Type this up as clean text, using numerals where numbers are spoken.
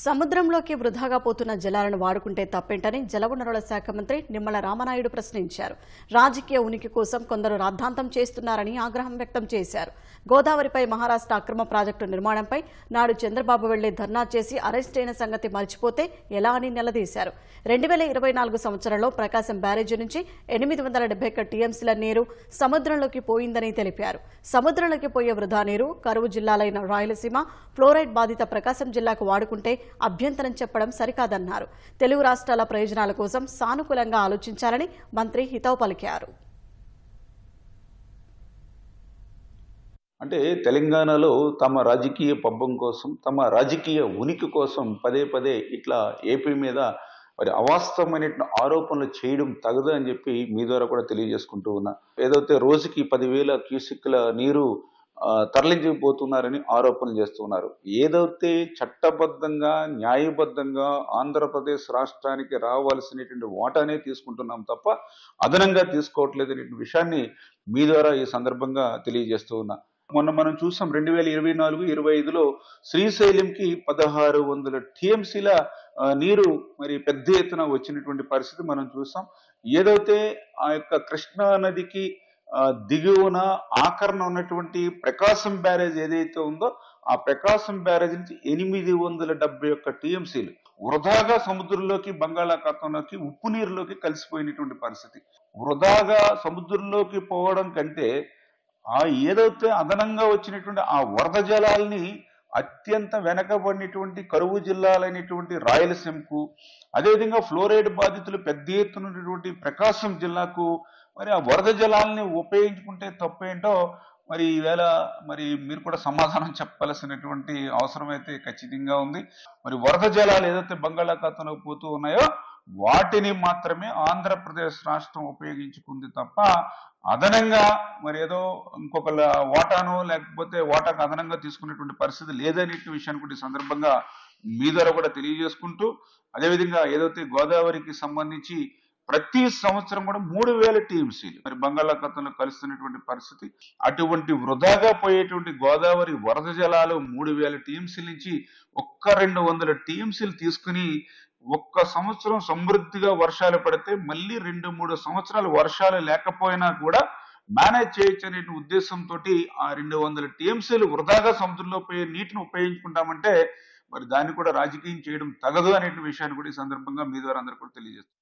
సముద్రంలోకి వృధాగా పోతున్న జలాలను వాడుకుంటే తప్పేంటని జలవనరుల శాఖ మంత్రి నిమ్మల రామనాయుడు ప్రశ్నించారు. రాజకీయ ఉనికి కోసం కొందరు రాద్ధాంతం చేస్తున్నారని ఆగ్రహం వ్యక్తం చేశారు. గోదావరిపై మహారాష్ట్ర అక్రమ ప్రాజెక్టు నిర్మాణంపై నాడు చంద్రబాబు వెళ్లి ధర్నా చేసి అరెస్ట్ అయిన సంగతి మర్చిపోతే ఎలా అని నిలదీశారు. 2024 సంవత్సరంలో ప్రకాశం బ్యారేజీ నుంచి 871 టీఎంసీల నీరు సముద్రంలోకి పోయిందని తెలిపారు. సముద్రంలోకి పోయే వృధా నీరు కరువు జిల్లాలైన రాయలసీమ, ఫ్లోరైడ్ బాధిత ప్రకాశం జిల్లాకు వాడుకుంటే అభ్యంతరం చెప్పడం సరికాదన్నారు. తెలుగు రాష్ట్రాల ప్రయోజనాల కోసం సానుకూలంగా ఆలోచించాలని మంత్రి హితవు పలికారు. అంటే తెలంగాణలో తమ రాజకీయ పబ్బం కోసం, తమ రాజకీయ ఉనికి కోసం పదే పదే ఇట్లా ఏపీ మీద మరి అవాస్తవమైన ఆరోపణలు చేయడం తగదు అని చెప్పి మీ ద్వారా కూడా తెలియజేసుకుంటూ ఉన్నా. ఏదైతే రోజుకి 10,000 క్యూసెక్ల నీరు తరలించిపోతున్నారని ఆరోపణలు చేస్తున్నారు. ఏదైతే చట్టబద్ధంగా న్యాయబద్ధంగా ఆంధ్రప్రదేశ్ రాష్ట్రానికి రావాల్సినటువంటి వాటానే తీసుకుంటున్నాం తప్ప అదనంగా తీసుకోవట్లేదు అనే విషయాన్ని మీ ద్వారా ఈ సందర్భంగా తెలియజేస్తూ ఉన్నా. మొన్న మనం చూసాం 2024-25లో శ్రీశైలంకి 1600 టీఎంసీల నీరు మరి పెద్ద ఎత్తున వచ్చినటువంటి పరిస్థితి మనం చూసాం. ఏదైతే ఆ యొక్క కృష్ణా నదికి దిగువన ఆకరణ ఉన్నటువంటి ప్రకాశం బ్యారేజ్ ఏదైతే ఉందో ఆ ప్రకాశం బ్యారేజ్ నుంచి 871 టీఎంసీలు వృధాగా సముద్రంలోకి, బంగాళాఖాతంలోకి, ఉప్పు నీరులోకి కలిసిపోయినటువంటి పరిస్థితి. వృధాగా సముద్రంలోకి పోవడం కంటే ఏదైతే అదనంగా వచ్చినటువంటి ఆ వరద జలాల్ని అత్యంత వెనకబడినటువంటి కరువు జిల్లాలైనటువంటి రాయలసీమకు, అదేవిధంగా ఫ్లోరైడ్ బాధితులు పెద్ద ఎత్తునటువంటి ప్రకాశం జిల్లాకు మరి ఆ వరద జలాల్ని ఉపయోగించుకుంటే తప్పేంటో మరి ఈవేళ మరి మీరు కూడా సమాధానం చెప్పాల్సినటువంటి అవసరం అయితే ఖచ్చితంగా ఉంది. మరి వరద జలాలు ఏదైతే బంగాళాఖాతంలో పోతూ ఉన్నాయో వాటిని మాత్రమే ఆంధ్రప్రదేశ్ రాష్ట్రం ఉపయోగించుకుంది తప్ప అదనంగా మరి ఏదో ఇంకొక వాటాను లేకపోతే వాటాకు అదనంగా తీసుకునేటువంటి పరిస్థితి లేదనే విషయాన్ని కూడా ఈ సందర్భంగా మీ ద్వారా కూడా తెలియజేసుకుంటూ, అదేవిధంగా ఏదైతే గోదావరికి సంబంధించి ప్రతి సంవత్సరం కూడా 3,000 టీఎంసీలు మరి బంగాళాఖాతంలో కలుస్తున్నటువంటి పరిస్థితి. అటువంటి వృధాగా పోయేటువంటి గోదావరి వరద జలాలు 3,000 టీఎంసీల నుంచి 200 టీఎంసీలు తీసుకుని ఒక్క సంవత్సరం సమృద్ధిగా వర్షాలు పడితే మళ్ళీ 2-3 సంవత్సరాలు వర్షాలు లేకపోయినా కూడా మేనేజ్ చేయొచ్చు అనే ఉద్దేశంతో ఆ 200 టీఎంసీలు వృధాగా సముద్రంలో పోయే నీటిని ఉపయోగించుకుంటామంటే మరి దాన్ని కూడా రాజకీయం చేయడం తగదు అనే విషయాన్ని కూడా ఈ సందర్భంగా మీ ద్వారా అందరూ కూడా తెలియజేస్తారు.